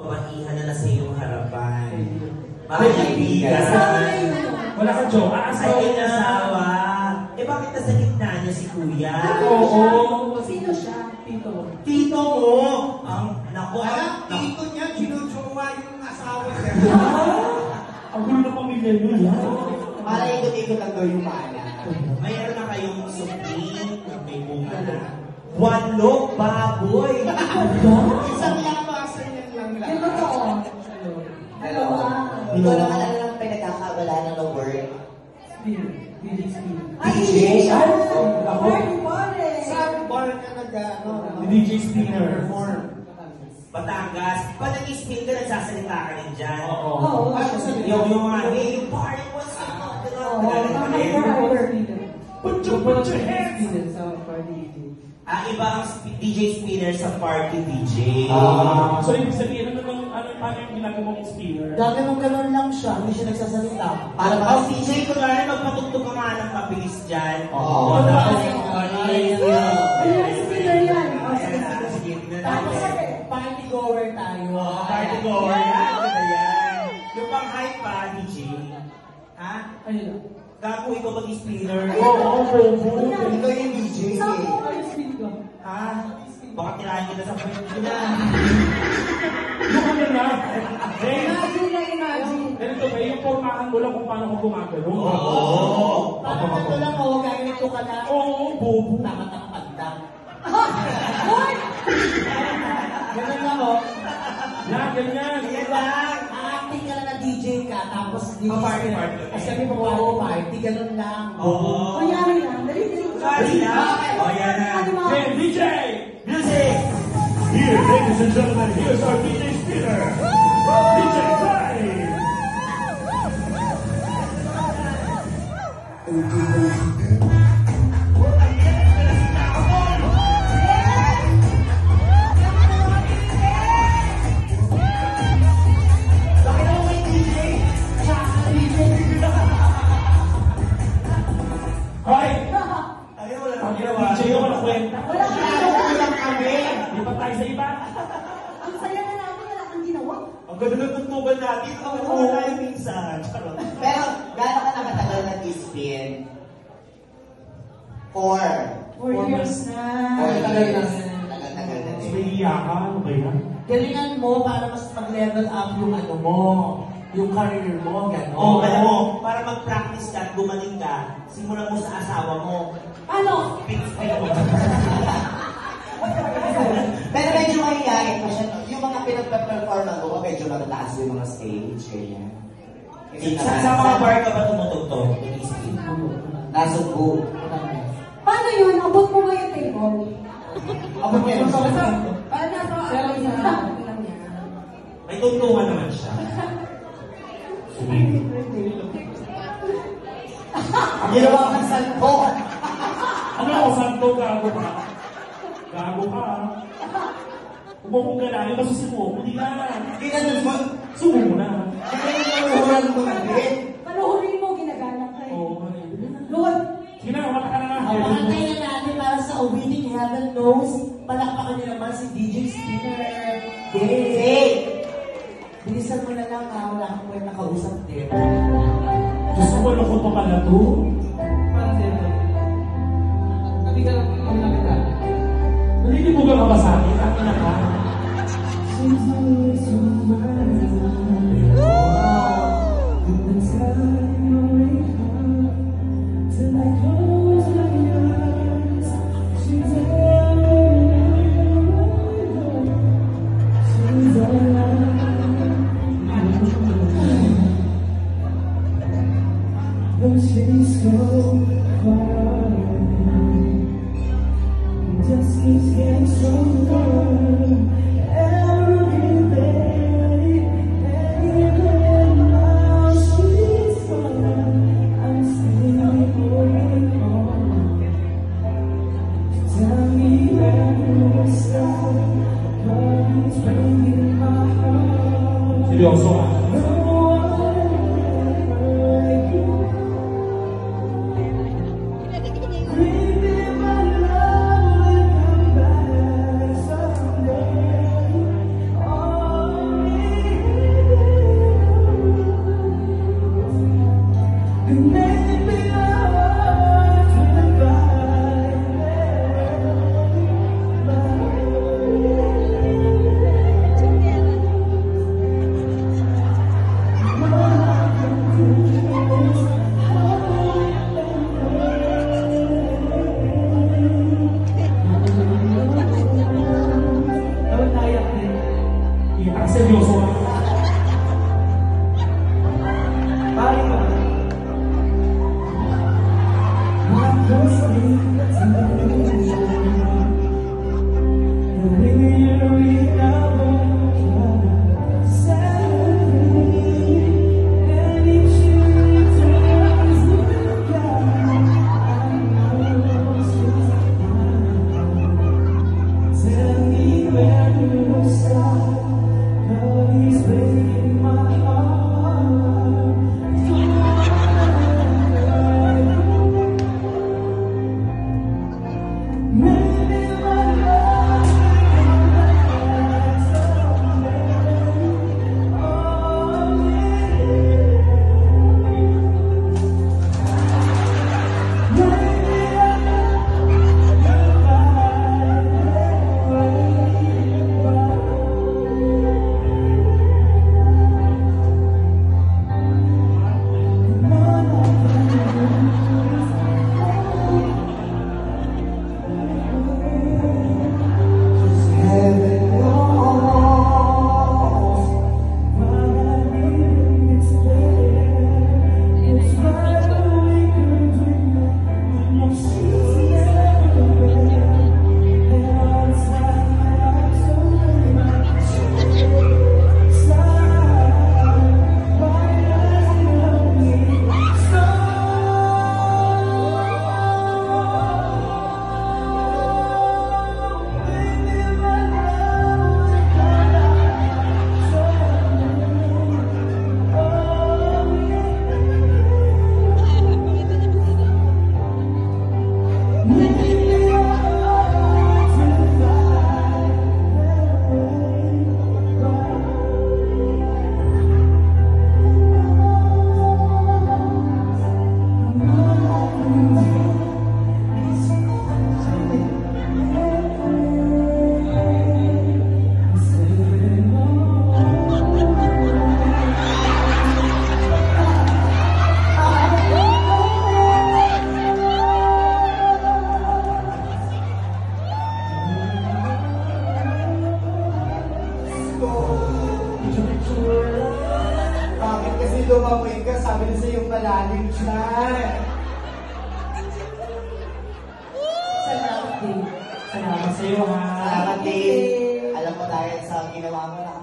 pabatihan na sa iyong harapan. Mga kaibigan. Wala ka, Jo. Ay, asawa. Eh, bakit nasa gitna niya si Kuya? Oo. Sino siya? Tito. Tito mo! Ang, naku, Tito niya, ginujowa yung asawa niya. Ang gulo na pamilya niya. Para ikot-ikot ang daw yung mana. mayroon na kayong supling, may bunga na. Walong baboy! Isang lapasa yan lang lang. Yung totoo. Dalawa. Ikaw naman ano lang pinagkakabala ng word? Ay, DJ? Ako? Sa bar ka nag-ano? DJ Spinner. Perform. Batangas, pag nag-spin ka, nagsasalita ka rin dyan. Oo. Oo. Yung mga, hey, yung party was Put your hands! Iba ang DJ Spinner sa party DJ. So, ibig sabihin, paano yung ginagawa mong spinner? Ganun lang siya, hindi siya nagsasalita. Para ba ang DJ ko na rin, magpatugtog ka nga ng mabilis dyan. Oo. Tapos, Spinner yan. sige, tignan Tapos, natin. party goer tayo. Party goer, yan. Ganda yan. Yung pang hype pa, DJ. Ha? Ayun. Gago, ikaw mag-spinner. Oo, bobo. Ikaw yung DJ. Saan mo kayo spin ko? Ha? Baka tirahin kita sa friend ko na. Yung ano na. Eh, Imagine na imagine. ganito ba, yung formahan mo lang kung paano ko gumagano. Oo. Parang ito lang, ganito ka na. Oo, bobo. Nakatakpagda. Hoy! Ganun lang, Yan, ganyan. Yan lang. Acting ka na DJ ka, tapos DJ. Party. Kasi sabi mo, party, ganun lang. Oo. Kunyari lang. Dali. Sorry na. O, yan na. Okay, DJ! Music! Here, ladies and gentlemen, here's our DJ Spinner. DJ time! Hoy! Ayaw, wala Ang nang ginawa. DJ ako na kwenta. Wala kang Lang kami. Di pa tayo sa iba? Ang saya na namin, wala kang ginawa. Ang ganda ng tuntuban natin. Ang ganda tayo minsan. Charot. Pero, gaano ka nakatagal nag-spin? 4 4 years na. Tagal na Mas din. may iyakan. Ano ba yan? Galingan mo para mas mag-level up yung ano mo, yung career mo, gano'n. O, alam mo, para mag-practice ka at gumaling ka, simulan mo sa asawa mo. Ano? Pin-spin mo. Pero medyo mahihayin pa siya. Yung mga pinag-performan mo, medyo magtaas yung mga stage, ganyan. Sa mga bar ka ba tumutugtog? Pin-spin. Nasugbo. Paano yun? Abot mo ba yung table? Abot mo yun. Paano nasa akin lang niya? May tungtungan naman siya. Sige. Ginawa kang santo. Ano ako, santo, gago ka? Gago ka, ha? Kung mo kong ganahin, masusumo. Hindi na. Ginanon mo. Sumo mo na. Ginanon mo na din. Panuhurin mo, ginaganap kayo. Oo. Lord! Sige na, mata ka na nga. Pakantay na natin para sa A Winning Heaven Knows. Palakpakan niyo naman si DJ Spinner. Hey! Bilisan mo na lang ha. Wala kang pwede nakausap din. Gusto ko lukot pa pala to. Nalilibugan ka ba sa akin? Ang ina ka. Just keeps getting stronger every day. And now she's gone. I'm still holding on. Tell me where you start. It's breaking my heart. Seryoso ka. Ang seryoso ka. Pare ko. What goes in Tell me where you start. Love is breaking my heart. Maybe my love will last someday. Oh yeah. Maybe I Bakit kasi lumamoy ka? Sabi na sa'yo malalim siya. Salamat din. Salamat sa'yo, ha? Salamat din. Alam mo dahil sa ginawa mo na